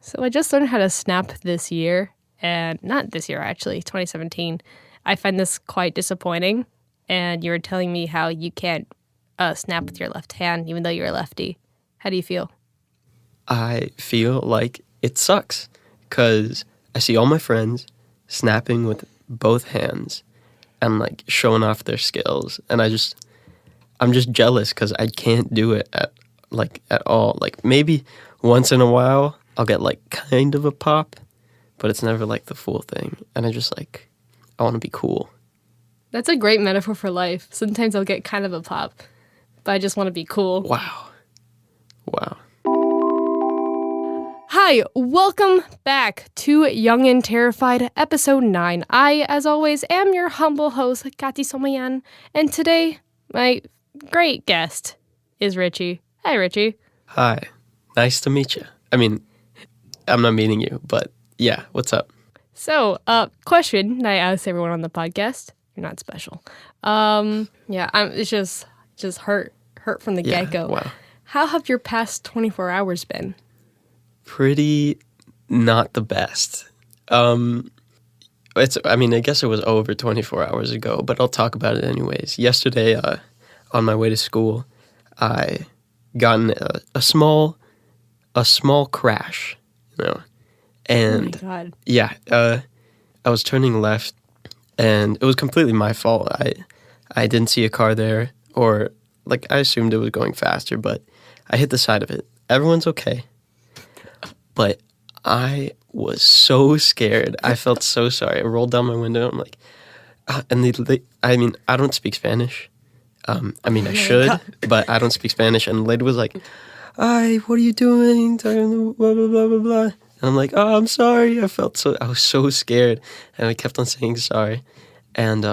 So I just learned how to snap this year, and not this year actually, 2017. I find this quite disappointing, and you were telling me how you can't snap with your left hand even though you're a lefty. How do you feel? I feel like it sucks because I see all my friends snapping with both hands and like showing off their skills, and I'm just jealous because I can't do it at all. Like maybe once in a while I'll get like kind of a pop, but it's never like the full thing, and I want to be cool. That's a great metaphor for life. Sometimes I'll get kind of a pop, but I just want to be cool. Wow. Hi, welcome back to Young and Terrified, episode 9. I, as always, am your humble host, Kati Somayan, and today, my great guest is Richie. Hi, Richie. Hi, nice to meet you. I mean, I'm not meeting you, but yeah, what's up? So, question I ask everyone on the podcast. You're not special. It's just hurt from the get-go. Wow. How have your past 24 hours been? Pretty not the best. I guess it was over 24 hours ago, but I'll talk about it anyways. Yesterday, on my way to school, I got in a small crash, and oh my God. Yeah, I was turning left, and it was completely my fault. I didn't see a car there, or like I assumed it was going faster, but I hit the side of it. Everyone's okay. But I was so scared. I felt so sorry. I rolled down my window. I'm like, I don't speak Spanish. I should, but I don't speak Spanish. And the lady was like, "Hi, what are you doing?" Blah, blah, blah, blah, blah. And I'm like, "Oh, I'm sorry." I was so scared. And I kept on saying sorry. And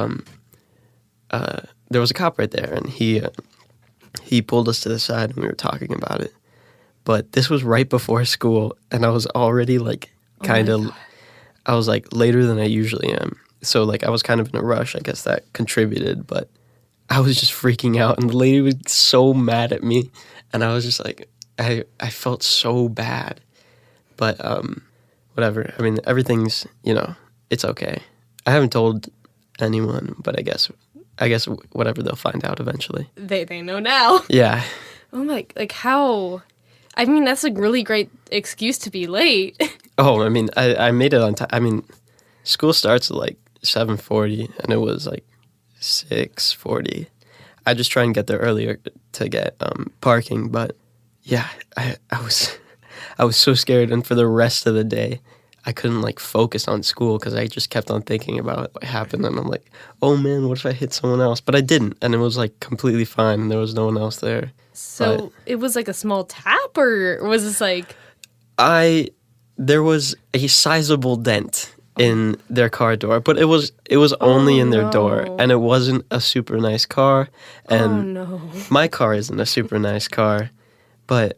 there was a cop right there. And he pulled us to the side and we were talking about it. But this was right before school, and I was already I was like later than I usually am. So like I was kind of in a rush. I guess that contributed, but I was just freaking out, and the lady was so mad at me, and I was just like, I felt so bad. But whatever. I mean, everything's, it's okay. I haven't told anyone, but I guess whatever, they'll find out eventually. They know now. Yeah. Oh my, like how? I mean, that's a really great excuse to be late. Oh, I mean, I made it on time. I mean, school starts at like 7:40, and it was like 6:40. I just try and get there earlier to get parking, but yeah, I was so scared, and for the rest of the day, I couldn't like focus on school because I just kept on thinking about what happened, and I'm like, oh man, what if I hit someone else? But I didn't, and it was like completely fine, and there was no one else there. So it was like a small tap, or was this like? There was a sizable dent in their car door, but it was only in their door, and it wasn't a super nice car. And my car isn't a super nice car, but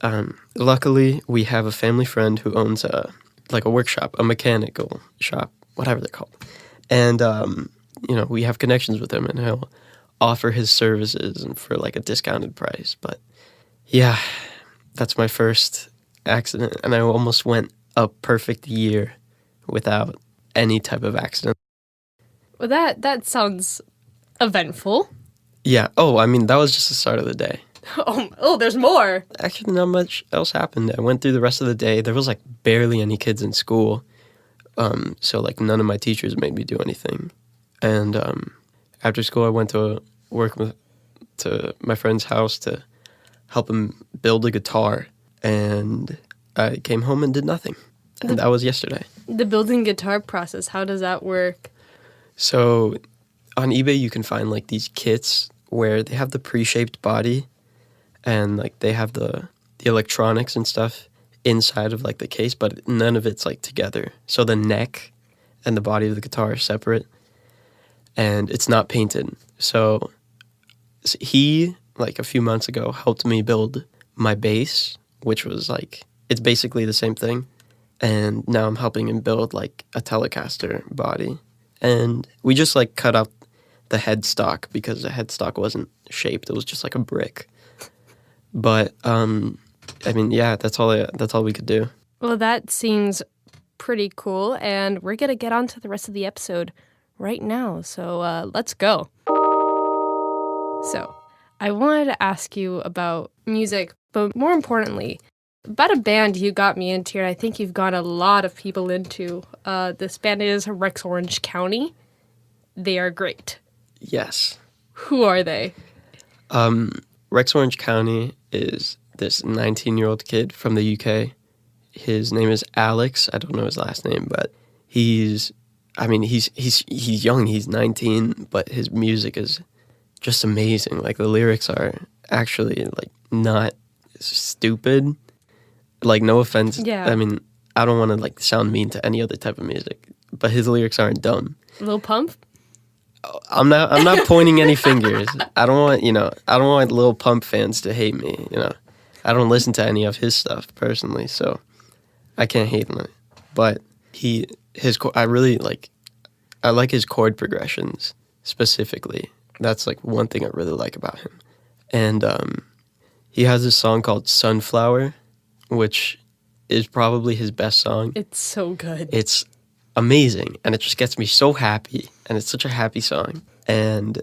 luckily we have a family friend who owns a workshop, a mechanical shop, whatever they're called, and we have connections with him, and he'll offer his services and for like a discounted price. But yeah, that's my first accident, and I almost went a perfect year without any type of accident. Well, that sounds eventful. Yeah. Oh, I mean, that was just the start of the day. Oh, there's more. Actually, not much else happened. I went through the rest of the day. There was like barely any kids in school, so like none of my teachers made me do anything. And after school, I went to my friend's house to help him build a guitar, and I came home and did nothing. And that was yesterday. The building guitar process, how does that work? So on eBay, you can find like these kits where they have the pre-shaped body, and like they have the electronics and stuff inside of like the case, but none of it's like together. So the neck and the body of the guitar are separate, and it's not painted. So he, like a few months ago, helped me build my bass, which was like, it's basically the same thing. And now I'm helping him build like a Telecaster body. And we just like cut out the headstock because the headstock wasn't shaped. It was just like a brick. But I mean, yeah, that's all we could do. Well, that seems pretty cool, and we're going to get on to the rest of the episode right now. So let's go. So I wanted to ask you about music, but more importantly, about a band you got me into, and I think you've got a lot of people into. This band is Rex Orange County. They are great. Yes. Who are they? Rex Orange County is this 19-year-old kid from the UK. His name is Alex. I don't know his last name, but he's young. He's 19, but his music is just amazing. Like, the lyrics are actually, like, not stupid. Like, no offense. Yeah. I mean, I don't want to, like, sound mean to any other type of music, but his lyrics aren't dumb. Lil Pump? I'm not pointing any fingers. I don't want Lil Pump fans to hate me, I don't listen to any of his stuff personally, so I can't hate on it. But I like his chord progressions specifically. That's like one thing I really like about him. And he has this song called Sunflower, which is probably his best song. It's so good. It's amazing, and it just gets me so happy, and it's such a happy song. And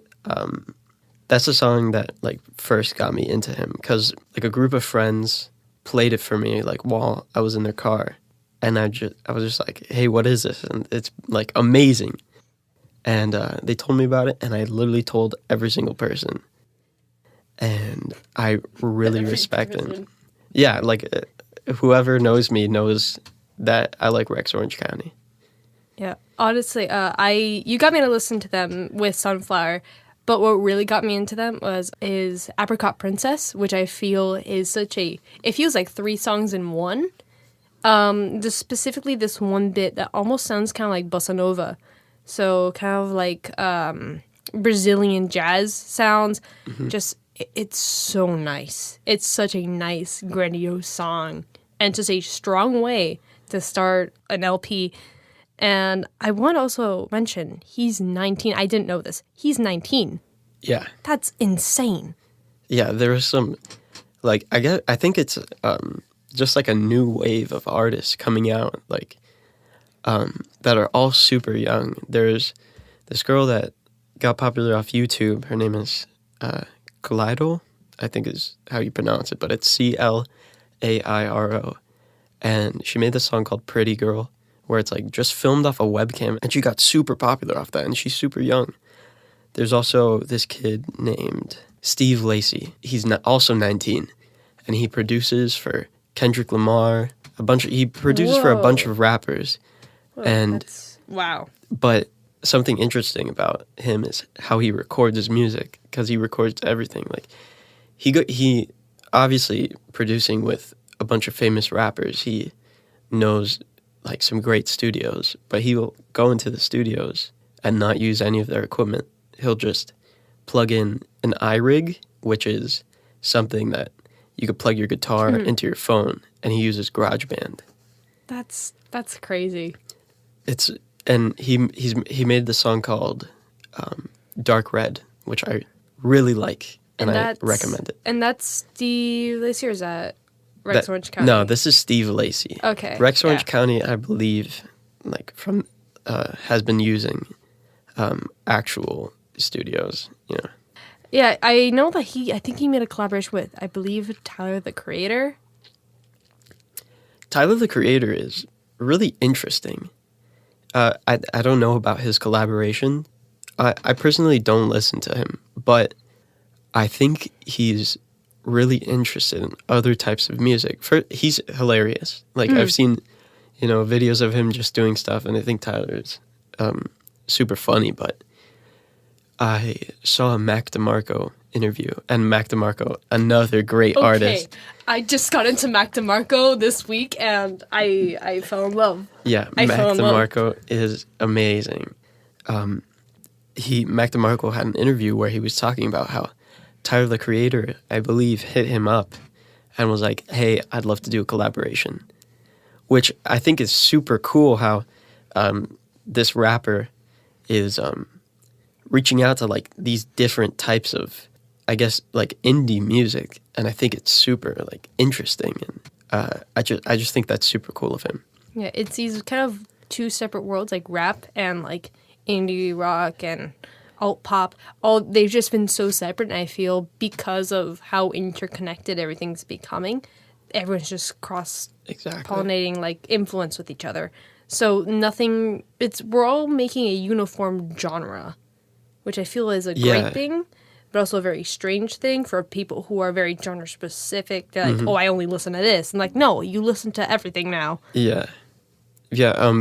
that's the song that like first got me into him, because like a group of friends played it for me like while I was in their car, and I was just like, hey, what is this? And it's like amazing. And they told me about it, and I literally told every single person, and I really respect him. Yeah, like whoever knows me knows that I like Rex Orange County. Yeah, honestly, you got me to listen to them with Sunflower, but what really got me into them is Apricot Princess, which I feel is it feels like 3 songs in one. Just specifically this one bit that almost sounds kind of like bossa nova, so kind of like Brazilian jazz sounds. Mm-hmm. It's so nice. It's such a nice, grandiose song, and just a strong way to start an LP. And I want to also mention, he's 19. I didn't know this. He's 19. Yeah. That's insane. Yeah, there was some, like, I think it's just like a new wave of artists coming out, like, that are all super young. There's this girl that got popular off YouTube. Her name is Kaleido, I think is how you pronounce it, but it's Clairo. And she made this song called Pretty Girl, where it's like just filmed off a webcam, and she got super popular off that, and she's super young. There's also this kid named Steve Lacy. He's also 19, and he produces for Kendrick Lamar, he produces for a bunch of rappers. Whoa, and wow. But something interesting about him is how he records his music, because he records everything. Like he obviously producing with a bunch of famous rappers, he knows like some great studios, but he will go into the studios and not use any of their equipment. He'll just plug in an iRig, which is something that you could plug your guitar into your phone, and he uses GarageBand. That's crazy. He made the song called Dark Red, which I really like, and I recommend it. And that's Steve Lacy, or is that Rex Orange County? No, this is Steve Lacy. Okay. Rex Orange County, I believe, like has been using actual studios, Yeah, I know that I think he made a collaboration with, I believe, Tyler, the Creator. Tyler, the Creator is really interesting. I don't know about his collaboration. I personally don't listen to him, but I think he's really interested in other types of music. He's hilarious. Like, I've seen, videos of him just doing stuff, and I think Tyler's super funny, but I saw a Mac DeMarco interview, and Mac DeMarco, another great artist. I just got into Mac DeMarco this week, and I fell in love. Yeah, Mac DeMarco is amazing. Mac DeMarco had an interview where he was talking about how Tyler, the Creator, I believe, hit him up and was like, hey, I'd love to do a collaboration, which I think is super cool how this rapper is reaching out to like these different types of, I guess, like indie music, and I think it's super like interesting, and I just think that's super cool of him. Yeah, it's these kind of two separate worlds, like rap and like indie rock and alt pop. All they've just been so separate, and I feel because of how interconnected everything's becoming, everyone's just cross Exactly. pollinating like influence with each other. So nothing. We're all making a uniform genre, which I feel is a Yeah. great thing, but also a very strange thing for people who are very genre specific. They're like, oh, I only listen to this, and like, no, you listen to everything now. Yeah. Yeah.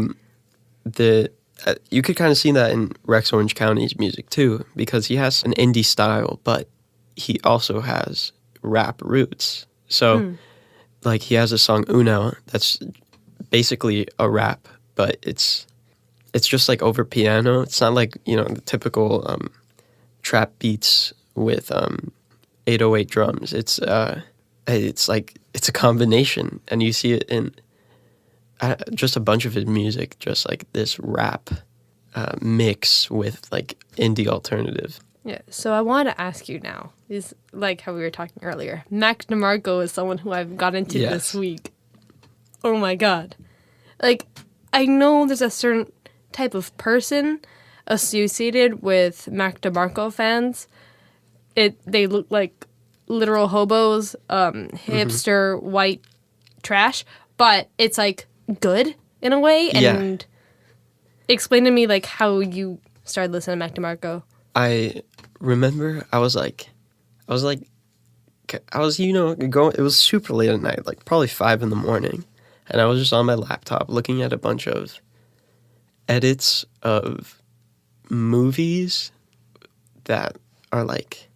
You could kind of see that in Rex Orange County's music too, because he has an indie style, but he also has rap roots. So, like, he has a song Uno that's basically a rap, but it's just like over piano. It's not like, the typical trap beats with 808 drums. It's like it's a combination, and you see it in just a bunch of his music, just like this rap mix with like indie alternative. Yeah, so I want to ask you now, is like how we were talking earlier. Mac DeMarco is someone who I've got into Yes. this week. Oh my god. Like, I know there's a certain type of person associated with Mac DeMarco fans. They look like literal hobos, hipster, white trash, but it's like good in a way. And explain to me like how you started listening to Mac DeMarco. I remember I was going. It was super late at night, like probably 5 a.m, and I was just on my laptop looking at a bunch of edits of movies that are like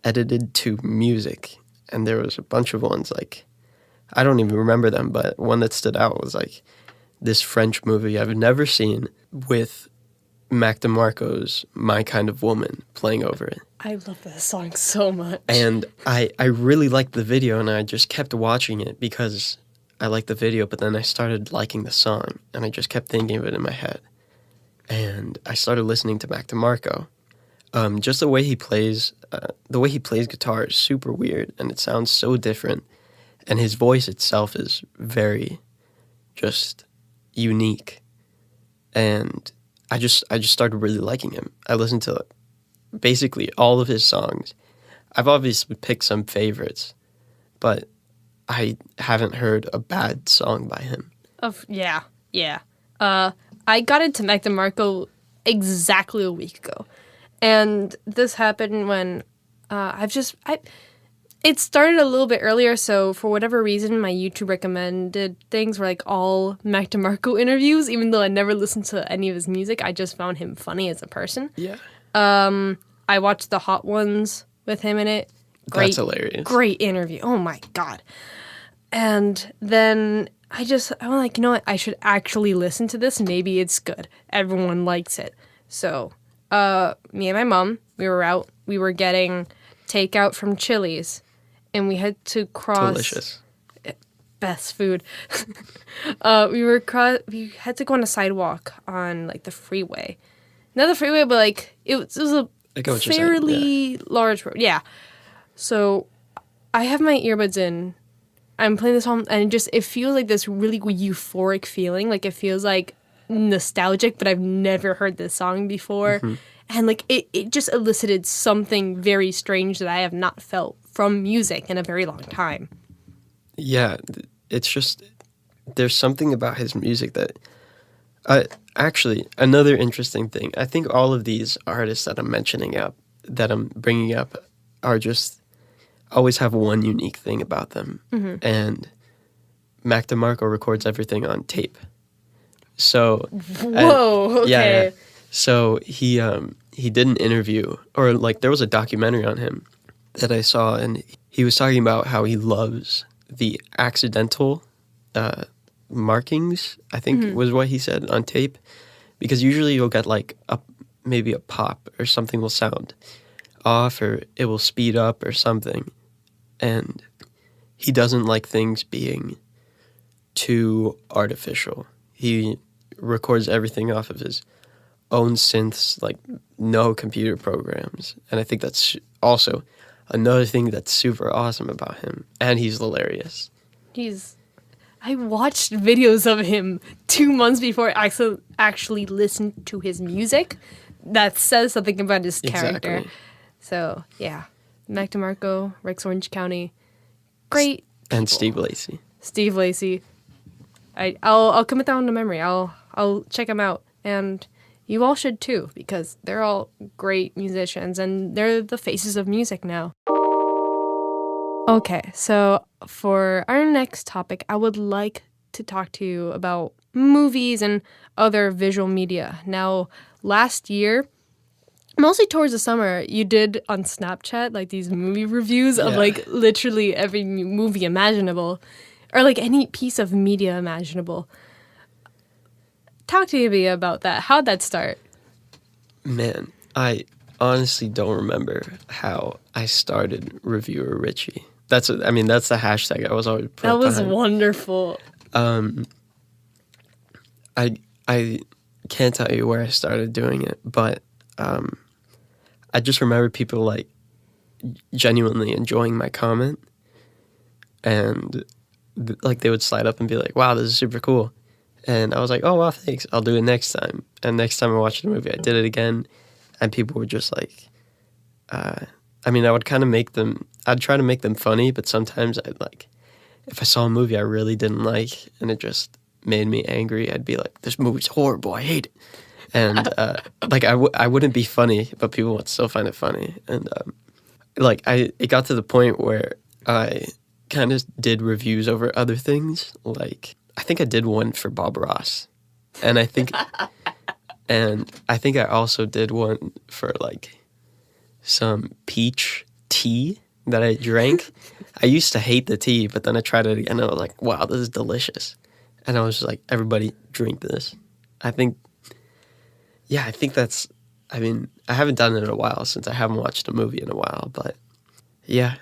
edited to music, and there was a bunch of ones like I don't even remember them, but one that stood out was like this French movie I've never seen with Mac DeMarco's My Kind of Woman playing over it. I love this song so much. And I really liked the video, and I just kept watching it because I liked the video, but then I started liking the song, and I just kept thinking of it in my head. And I started listening to Mac DeMarco. Just the way he plays guitar is super weird, and it sounds so different. And his voice itself is very just unique. And I just started really liking him. I listened to basically all of his songs. I've obviously picked some favorites, but I haven't heard a bad song by him. Yeah. I got into Mac DeMarco exactly a week ago, and this happened when it started a little bit earlier, so for whatever reason, my YouTube recommended things were like all Mac DeMarco interviews, even though I never listened to any of his music. I just found him funny as a person. Yeah. I watched the Hot Ones with him in it. That's hilarious. Great interview. Oh my god. And then I'm like, you know what? I should actually listen to this. Maybe it's good. Everyone likes it. So, me and my mom, we were out. We were getting takeout from Chili's. And we had to cross. Delicious. Best food. We had to go on a sidewalk on like the freeway. Not the freeway, but like it was a fairly large road. Yeah. So I have my earbuds in. I'm playing this song, and it feels like this really euphoric feeling. Like it feels like nostalgic, but I've never heard this song before. Mm-hmm. And like it just elicited something very strange that I have not felt from music in a very long time. Yeah, it's just, there's something about his music that, actually, another interesting thing, I think all of these artists that I'm bringing up are just, always have one unique thing about them. Mm-hmm. And Mac DeMarco records everything on tape. So, whoa, okay. Yeah. So he did an interview, or like there was a documentary on him that I saw, and he was talking about how he loves the accidental markings, I think was what he said, on tape, because usually you'll get like maybe a pop or something will sound off, or it will speed up or something, and he doesn't like things being too artificial. He records everything off of his own synths, like no computer programs. And I think that's also another thing that's super awesome about him. And he's hilarious. I watched videos of him 2 months before I actually listened to his music. That says something about his character. Exactly. So, yeah. Mac DeMarco, Rex Orange County. Great people. And Steve Lacy. Steve Lacy. I'll commit that one to memory. I'll check them out. And you all should too, because they're all great musicians and they're the faces of music now. Okay, so for our next topic, I would like to talk to you about movies and other visual media. Now, last year, mostly towards the summer, you did on Snapchat like these movie reviews of Yeah. like literally every movie imaginable or like any piece of media imaginable. Talk to me about that. How'd that start? Man, I honestly don't remember how I started Reviewer Richie. That's the hashtag I was always put That was behind. wonderful. I can't tell you where I started doing it, but I just remember people like genuinely enjoying my comment, and like they would slide up and be like, "Wow, this is super cool," and I was like, "Oh wow, thanks. I'll do it next time." And next time I watched the movie, I did it again, and people were just like, I would kind of make them. I'd try to make them funny, but sometimes I'd like, if I saw a movie I really didn't like and it just made me angry, I'd be like, "This movie's horrible. I hate it." And I wouldn't be funny, but people would still find it funny. And it got to the point where I kind of did reviews over other things. Like I think I did one for Bob Ross, and I think I also did one for like some peach tea that I drank. I used to hate the tea, but then I tried it again and I was like, wow, this is delicious. And I was just like, everybody drink this. I think that's, I haven't done it in a while since I haven't watched a movie in a while, but yeah,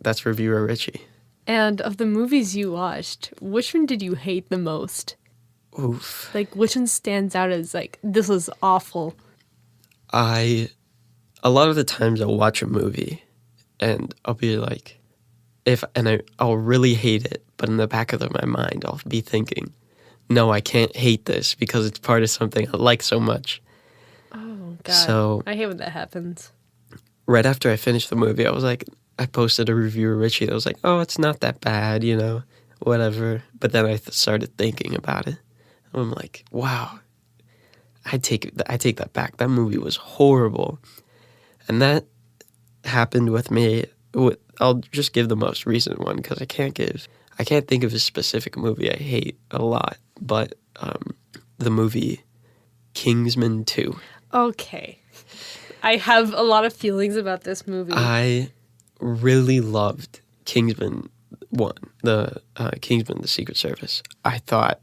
that's Reviewer Richie. And of the movies you watched, which one did you hate the most? Oof. Like, which one stands out as like, this was awful? A lot of the times I'll watch a movie and I'll be like, I'll really hate it, but in the back of my mind, I'll be thinking, no, I can't hate this because it's part of something I like so much. Oh, God. So I hate when that happens. right after I finished the movie, I was like, I posted a review of Richie that was like, oh, it's not that bad, whatever. But then I started thinking about it. And I'm like, wow, I take that back. That movie was horrible. And that happened with me. I'll just give the most recent one because I can't think of a specific movie I hate a lot. But the movie Kingsman 2. Okay. I have a lot of feelings about this movie. I really loved Kingsman 1, Kingsman: The Secret Service. I thought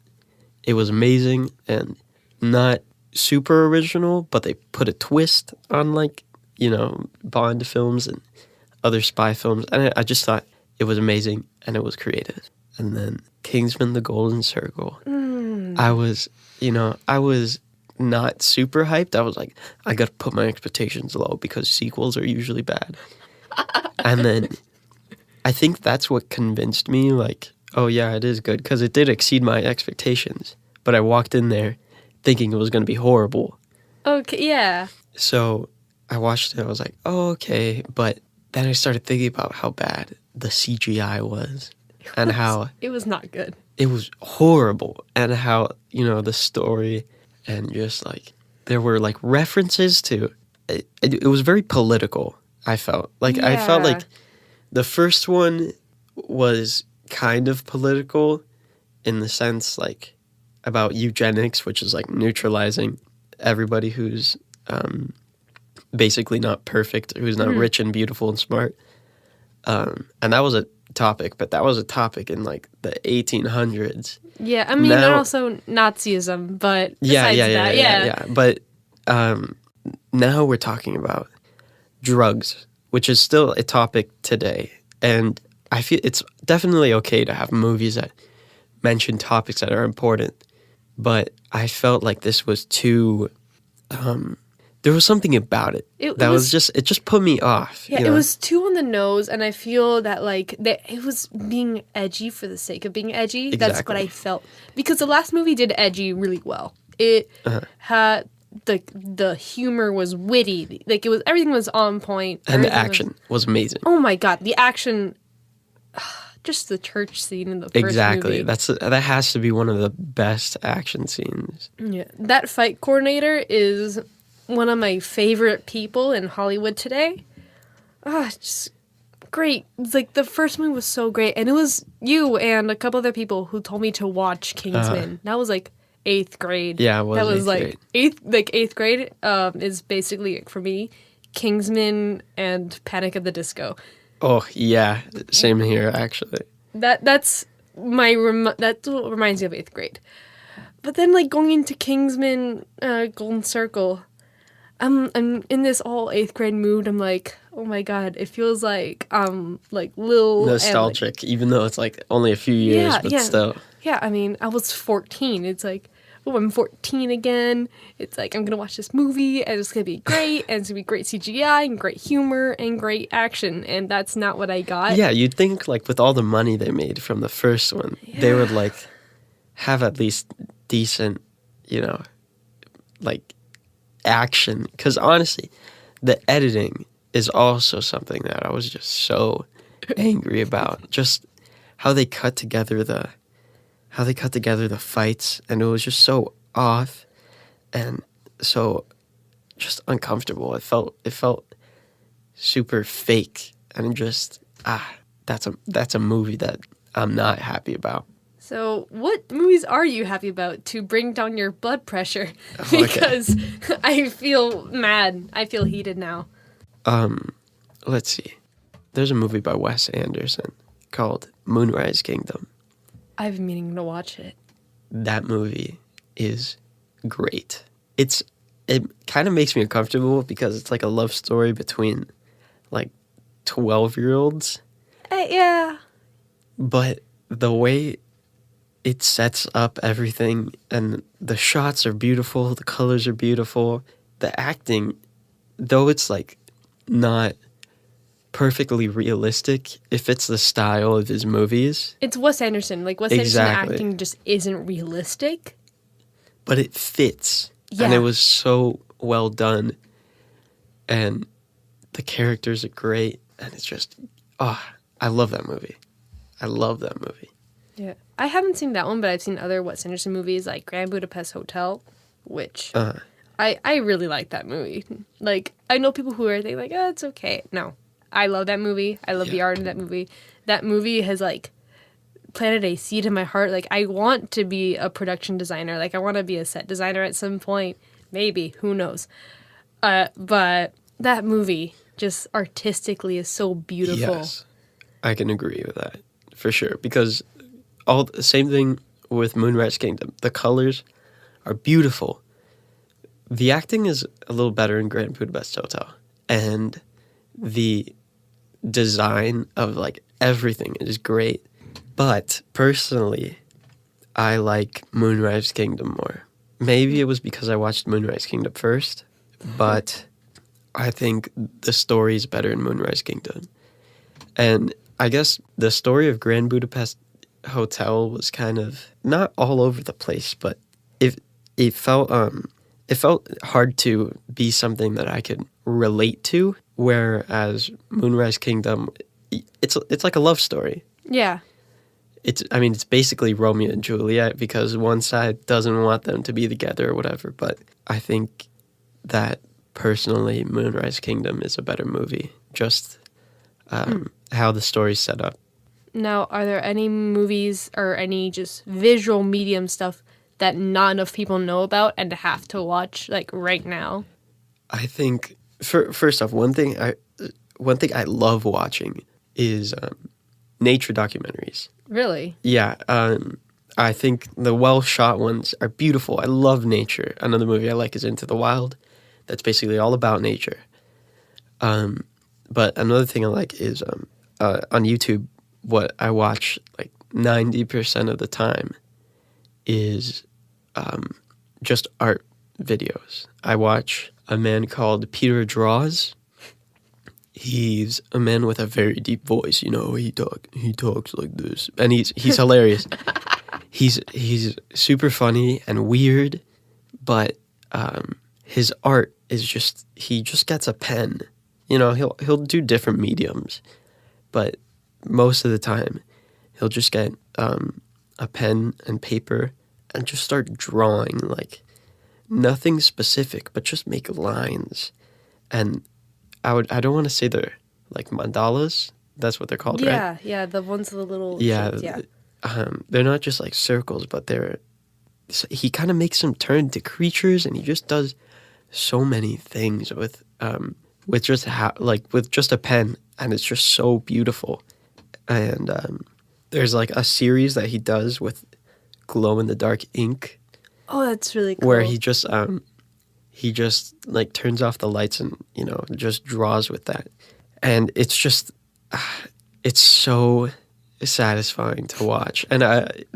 it was amazing and not super original, but they put a twist on Bond films and other spy films, and I just thought it was amazing and it was creative. And then Kingsman: The Golden Circle. I was not super hyped. I was like, I got to put my expectations low because sequels are usually bad. And then I think that's what convinced me, like, oh yeah, it is good, because it did exceed my expectations. But I walked in there thinking it was going to be horrible. Okay, yeah. So I watched it, I was like, oh, okay. But then I started thinking about how bad the CGI was and how It was not good. it was horrible, and how, the story and just like there were like references to it. It was very political, I felt. I felt Yeah. like the first one was kind of political in the sense like about eugenics, which is like neutralizing everybody who's basically not perfect, who's not rich and beautiful and smart. And that was a topic, but that was a topic in like the 1800s. Yeah, and Now- also Nazism, but Yeah. besides that, But now we're talking about drugs, which is still a topic today. And I feel it's definitely okay to have movies that mention topics that are important. But I felt like this was too there was something about it, that was just, it just put me off. Yeah, you it know? was too on the nose, and I feel that like that it was being edgy for the sake of being edgy. That's what Exactly. I felt, because the last movie did edgy really well. It had the humor was witty, like it was everything was on point, And the everything action was amazing. oh my god, the action, just the church scene in the first Exactly. movie. That has to be one of the best action scenes. Yeah, that fight coordinator is one of my favorite people in Hollywood today. Just great. It's like the first movie was so great, and it was you and a couple other people who told me to watch Kingsman. That was like 8th grade. Yeah, it was that was 8th like grade. eighth grade. Is basically for me, Kingsman and Panic at the Disco. Oh yeah, same here actually. That's that's what reminds me of 8th grade. But then like going into Kingsman, Golden Circle, I'm in this all 8th grade mood. I'm like, oh my god, it feels like like Lil Nostalgic, even though it's like only a few years, but still. Yeah, I mean, I was 14. It's like, oh, I'm 14 again. It's like I'm gonna watch this movie and it's gonna be great, and it's gonna be great CGI and great humor and great action, and that's not what I got. Yeah, you'd think like with all the money they made from the first one, they would like have at least decent, you know, like action. Because honestly, the editing is also something that I was just so angry about. Just how they cut together the fights, and it was just so off and so just uncomfortable. It felt super fake, and just that's a movie that I'm not happy about. So, what movies are you happy about to bring down your blood pressure? Okay. Because I feel mad. I feel heated now. Let's see. There's a movie by Wes Anderson called Moonrise Kingdom. I've been meaning to watch it. That movie is great. It kind of makes me uncomfortable because it's like a love story between like 12-year-olds. Yeah. But the way it sets up everything, and the shots are beautiful, the colors are beautiful, the acting, though it's like not perfectly realistic, it fits the style of his movies. It's Wes Anderson. Like, Wes Anderson acting just isn't realistic. But it fits. Yeah. And it was so well done. And the characters are great. And it's just, I love that movie. I love that movie. Yeah. I haven't seen that one, but I've seen other Wes Anderson movies like Grand Budapest Hotel, which I really like that movie. Like, I know people who are like, oh, it's okay. No. I love that movie. I love the art in that movie. That movie has, like, planted a seed in my heart. Like, I want to be a production designer. Like, I want to be a set designer at some point. Maybe. Who knows? But that movie just artistically is so beautiful. Yes. I can agree with that. For sure. Because all the same thing with Moonrise Kingdom. The colors are beautiful. The acting is a little better in Grand Budapest Hotel. And the design of like everything is great, but personally I like Moonrise Kingdom more. Maybe it was because I watched Moonrise Kingdom first, but I think the story is better in Moonrise Kingdom. And I guess the story of Grand Budapest Hotel was kind of not all over the place, but it felt hard to be something that I could relate to. Whereas Moonrise Kingdom, it's like a love story. Yeah. It's basically Romeo and Juliet, because one side doesn't want them to be together or whatever. But I think that personally, Moonrise Kingdom is a better movie. Just how the story's set up. Now, are there any movies or any just visual medium stuff that not enough people know about and have to watch like right now? I think first off, one thing I love watching is nature documentaries. Really? Yeah, I think the well-shot ones are beautiful. I love nature. Another movie I like is Into the Wild. That's basically all about nature. But another thing I like is on YouTube, what I watch like 90% of the time is just art videos. I watch a man called Peter Draws. He's a man with a very deep voice. You know, he talks like this, and he's hilarious. He's super funny and weird, but his art is just, he just gets a pen. You know, he'll do different mediums, but most of the time he'll just get a pen and paper and just start drawing, like nothing specific, but just make lines. And I don't want to say they're like mandalas. That's what they're called, right? Yeah, the ones with the little Yeah, shapes, they're not just like circles, but he kind of makes them turn into creatures, and he just does so many things with just with just a pen, and it's just so beautiful. And there's like a series that he does with glow in the dark ink. Oh, that's really cool. Where he just like turns off the lights and, you know, just draws with that. And it's just it's so satisfying to watch. And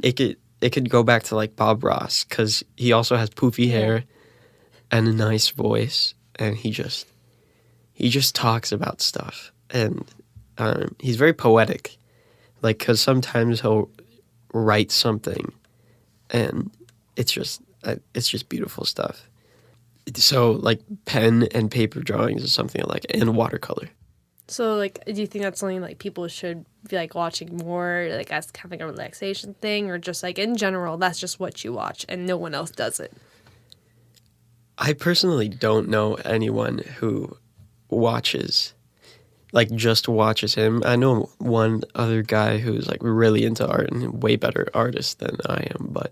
it could go back to like Bob Ross, because he also has poofy hair and a nice voice, and he just talks about stuff. And he's very poetic, like, because sometimes he'll write something, and it's just beautiful stuff. So like pen and paper drawings is something I like, and watercolor. So, like, do you think that's something, like, people should be, like, watching more, like, as kind of like a relaxation thing, or just, like, in general, that's just what you watch and no one else does it? I personally don't know anyone who just watches him. I know one other guy who's, like, really into art and a way better artist than I am, but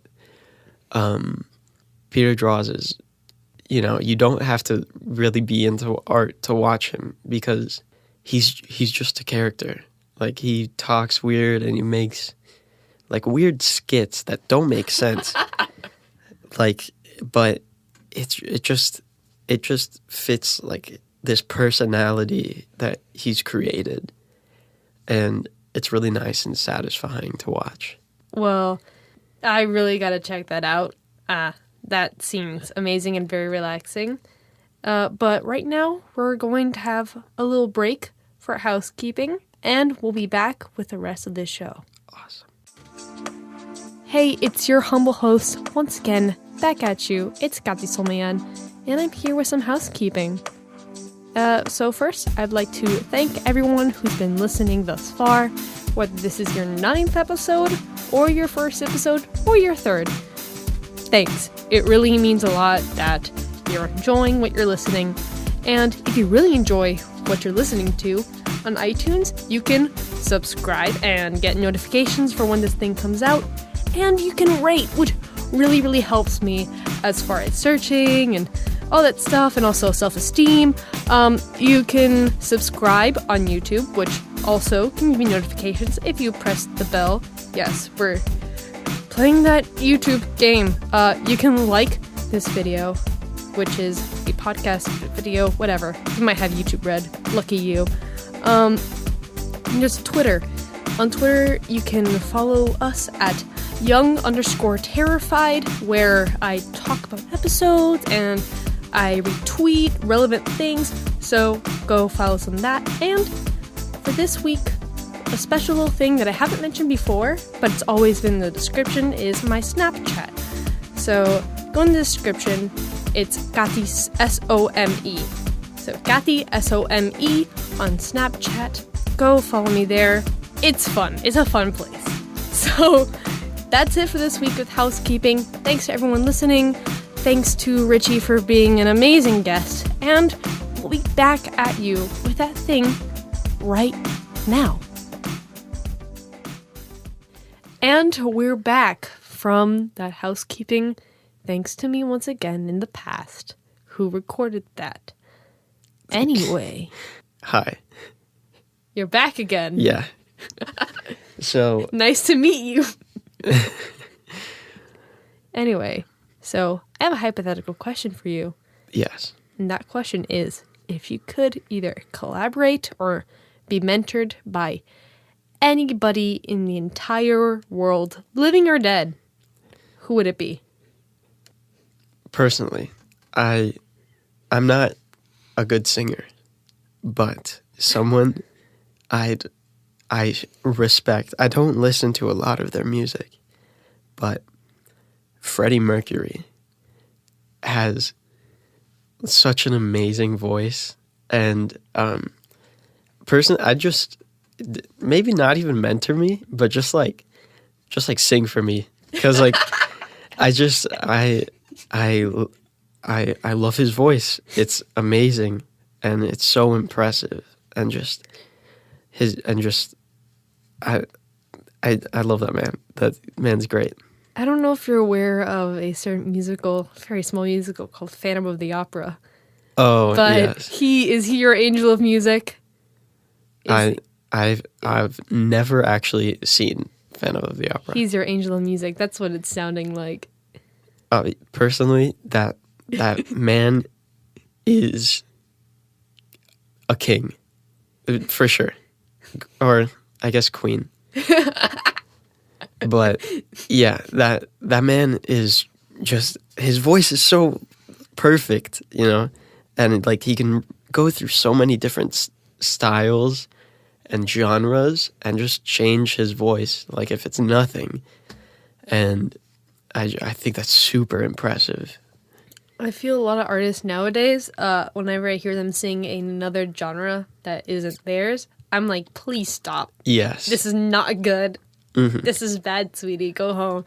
Peter Draws is, you know, you don't have to really be into art to watch him, because he's just a character. Like, he talks weird, and he makes like weird skits that don't make sense. Like, but it just fits like this personality that he's created, and it's really nice and satisfying to watch. Well, I really got to check that out. That seems amazing and very relaxing. But right now, we're going to have a little break for housekeeping, and we'll be back with the rest of this show. Awesome. Hey, it's your humble host, once again, back at you. It's Kati Solmayan, and I'm here with some housekeeping. So first, I'd like to thank everyone who's been listening thus far, whether this is your 9th episode, or your 1st episode, or your 3rd. Thanks. It really means a lot that you're enjoying what you're listening. And if you really enjoy what you're listening to on iTunes, you can subscribe and get notifications for when this thing comes out. And you can rate, which really, really helps me as far as searching and all that stuff, and also self-esteem. You can subscribe on YouTube, which also can give you notifications if you press the bell. Yes, we're playing that YouTube game. You can like this video, which is a podcast video, whatever. You might have YouTube Red. Lucky you. There's Twitter. On Twitter, you can follow us at young_terrified, where I talk about episodes and I retweet relevant things. So go follow us on that. And for this week, a special little thing that I haven't mentioned before, but it's always been in the description, is my Snapchat. So go in the description. It's Kati S-O-M-E. So Kati S-O-M-E on Snapchat. Go follow me there. It's fun. It's a fun place. So that's it for this week with housekeeping. Thanks to everyone listening. Thanks to Richie for being an amazing guest. And we'll be back at you with that thing right now. And we're back from that housekeeping, thanks to me once again in the past, who recorded that. Anyway. Hi. You're back again. Yeah. So. Nice to meet you. Anyway, so I have a hypothetical question for you. Yes. And that question is, if you could either collaborate or be mentored by anybody in the entire world, living or dead, who would it be? Personally, I I'm not a good singer, but someone I respect. I don't listen to a lot of their music, but Freddie Mercury has such an amazing voice, and I just maybe not even mentor me, but just like sing for me, because like I love his voice. It's amazing, and it's so impressive, and just his and just I love that man. That man's great. I don't know if you're aware of a certain musical, very small musical called Phantom of the Opera, Oh but yes, he your angel of music? Is I've never actually seen Phantom of the Opera. He's your angel of music. That's what it's sounding like. Personally, that man is a king, for sure, or I guess queen. But yeah, that man is just, his voice is so perfect, and like he can go through so many different styles and genres and just change his voice like if it's nothing. And I think that's super impressive. I feel a lot of artists nowadays, whenever I hear them sing another genre that isn't theirs, I'm like, please stop. Yes. This is not good. Mm-hmm. This is bad, sweetie. Go home.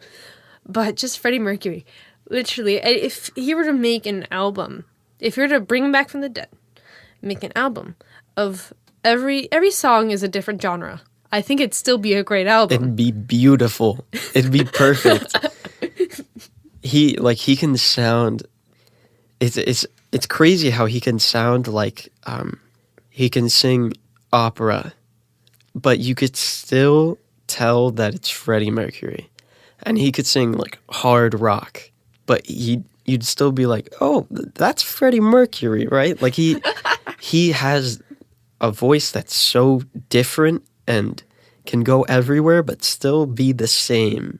But just Freddie Mercury. Literally, if he were to make an album, if you were to bring him back from the dead, make an album of every song is a different genre, I think it'd still be a great album. It'd be beautiful. It'd be perfect. He can sound, it's crazy how he can sound like he can sing opera, but you could still tell that it's Freddie Mercury. And he could sing like hard rock, but you'd still be like, oh, that's Freddie Mercury, right? Like he has a voice that's so different and can go everywhere, but still be the same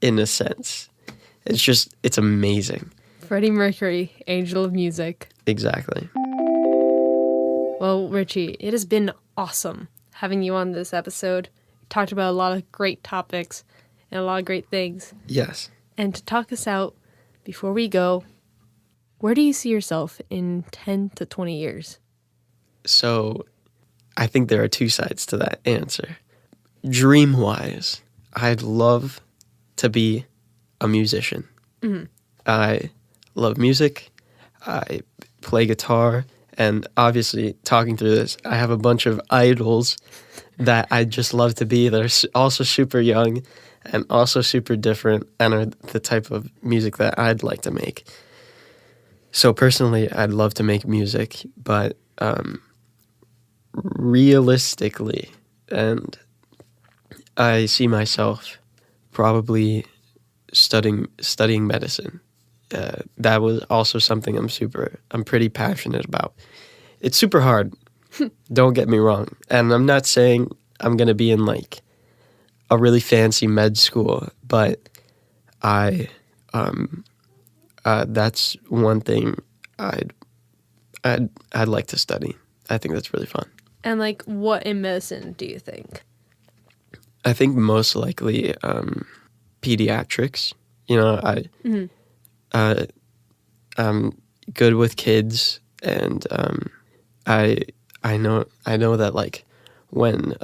in a sense. It's amazing. Freddie Mercury, angel of music. Exactly. Well, Richie, it has been awesome having you on this episode. Talked about a lot of great topics and a lot of great things. Yes. And to talk us out before we go, where do you see yourself in 10 to 20 years? So I think there are two sides to that answer. Dream-wise, I'd love to be a musician. Mm-hmm. I love music. I play guitar. And obviously, talking through this, I have a bunch of idols that I just love to be. They're also super young and also super different and are the type of music that I'd like to make. So personally, I'd love to make music, but realistically, and I see myself probably studying medicine. That was also something I'm pretty passionate about. It's super hard, don't get me wrong. And I'm not saying I'm going to be in like a really fancy med school, but that's one thing I'd like to study. I think that's really fun. And like, what in medicine do you think? I think most likely pediatrics. I'm good with kids, and I know that like when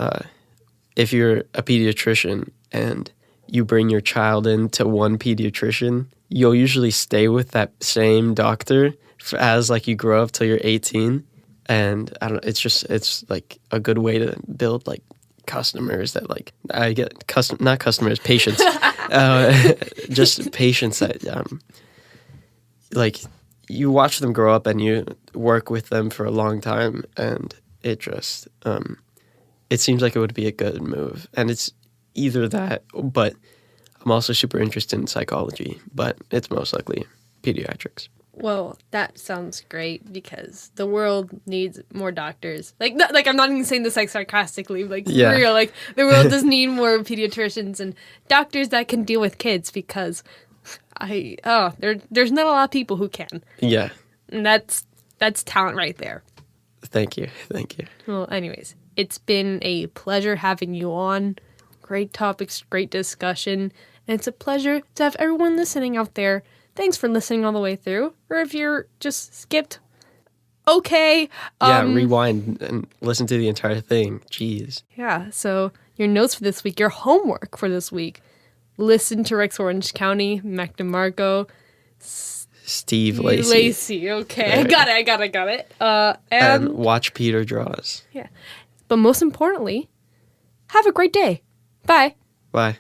if you're a pediatrician and you bring your child into one pediatrician, you'll usually stay with that same doctor as like you grow up till you're 18. And I don't know, it's like a good way to build like customers that like I get not customers, patients, just patients that like you watch them grow up and you work with them for a long time, and it just it seems like it would be a good move. And it's either that, but I'm also super interested in psychology, but it's most likely pediatrics. Well, that sounds great because the world needs more doctors. Like I'm not even saying this like sarcastically, like Yeah. for real. Like the world does need more pediatricians and doctors that can deal with kids because there's not a lot of people who can. Yeah. And that's That's talent right there. Thank you. Thank you. Well, anyways, it's been a pleasure having you on. Great topics, great discussion. And it's a pleasure to have everyone listening out there. Thanks for listening all the way through. Or if you're just skipped, okay. Yeah, rewind and listen to the entire thing. Jeez. Yeah, so your notes for this week, your homework for this week. Listen to Rex Orange County, Mac DeMarco, Steve Lacy. Okay, I got it. And watch Peter Draws. Yeah. But most importantly, have a great day. Bye. Bye.